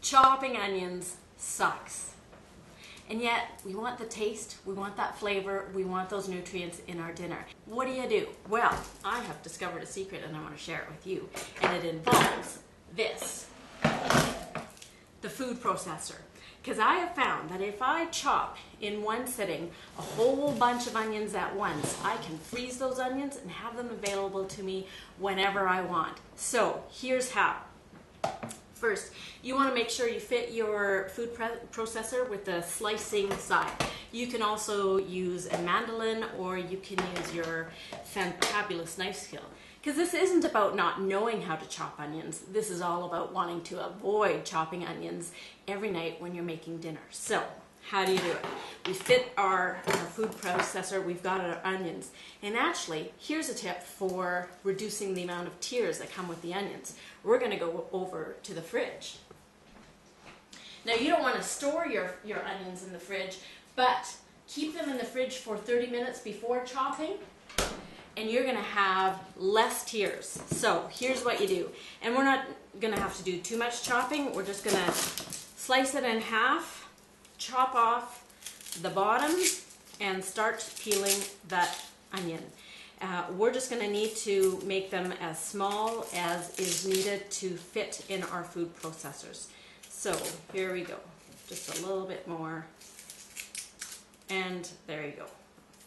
Chopping onions sucks. And yet, we want the taste, we want that flavor, we want those nutrients in our dinner. What do? Well, I have discovered a secret and I want to share it with you. And it involves this, the food processor. Because I have found that if I chop in one sitting a whole bunch of onions at once, I can freeze those onions and have them available to me whenever I want. So, here's how. First, you want to make sure you fit your food processor with the slicing side. You can also use a mandolin or you can use your fabulous knife skill. Because this isn't about not knowing how to chop onions. This is all about wanting to avoid chopping onions every night when you're making dinner. So, how do you do it? We fit our food processor, we've got our onions. And actually, here's a tip for reducing the amount of tears that come with the onions. We're going to go over to the fridge. Now, you don't want to store your onions in the fridge, but keep them in the fridge for 30 minutes before chopping, and you're going to have less tears. So, here's what you do. And we're not going to have to do too much chopping. We're just going to slice it in half, chop off the bottom, and start peeling that onion. We're just going to need to make them as small as is needed to fit in our food processors. So here we go, just a little bit more, and there you go.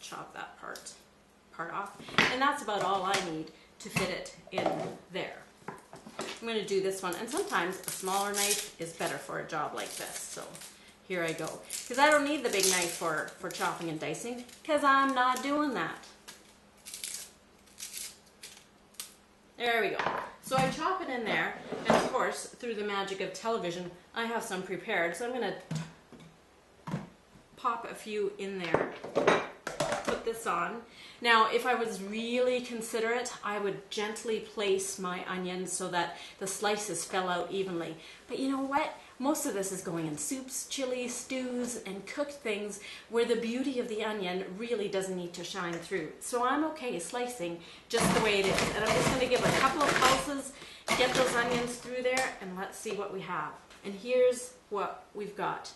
Chop that part off, and that's about all I need to fit it in there. I'm going to do this one, and sometimes a smaller knife is better for a job like this. So here I go, because I don't need the big knife for chopping and dicing, because I'm not doing that. There we go. So I chop it in there, and of course, through the magic of television, I have some prepared. So I'm going to pop a few in there, put this on. Now, if I was really considerate, I would gently place my onions so that the slices fell out evenly. But you know what? Most of this is going in soups, chilies, stews, and cooked things where the beauty of the onion really doesn't need to shine through. So I'm okay slicing just the way it is. And I'm just going to give a couple of pulses, get those onions through there, and let's see what we have. And here's what we've got.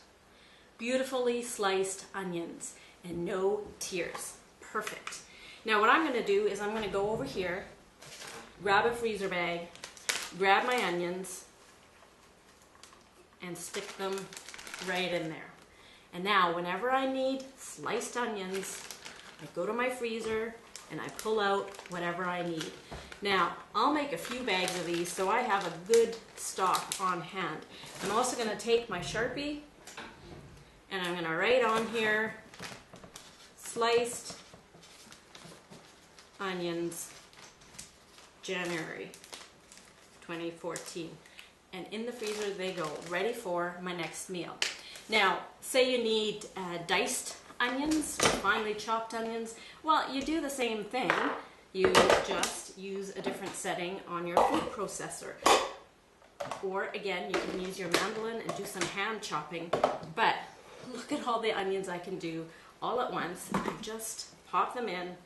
Beautifully sliced onions and no tears. Perfect. Now what I'm going to do is I'm going to go over here, grab a freezer bag, grab my onions, and stick them right in there. And now whenever I need sliced onions, I go to my freezer and I pull out whatever I need. Now, I'll make a few bags of these so I have a good stock on hand. I'm also going to take my Sharpie and I'm going to write on here, sliced onions, January 2014. And in the freezer they go, ready for my next meal. Now, say you need diced onions, or finely chopped onions. Well, you do the same thing. You just use a different setting on your food processor. Or again, you can use your mandolin and do some hand chopping. But look at all the onions I can do all at once. I just pop them in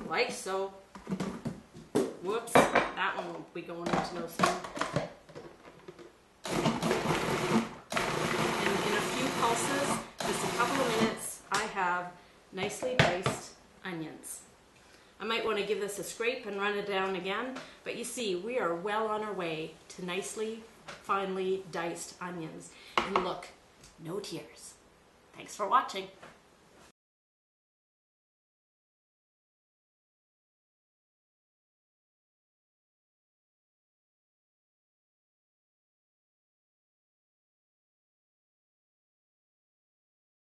like so. Whoops, that one won't be going into no steam. And in a few pulses, just a couple of minutes, I have nicely diced onions. I might want to give this a scrape and run it down again, but you see, we are well on our way to nicely, finely diced onions. And look, no tears. Thanks for watching.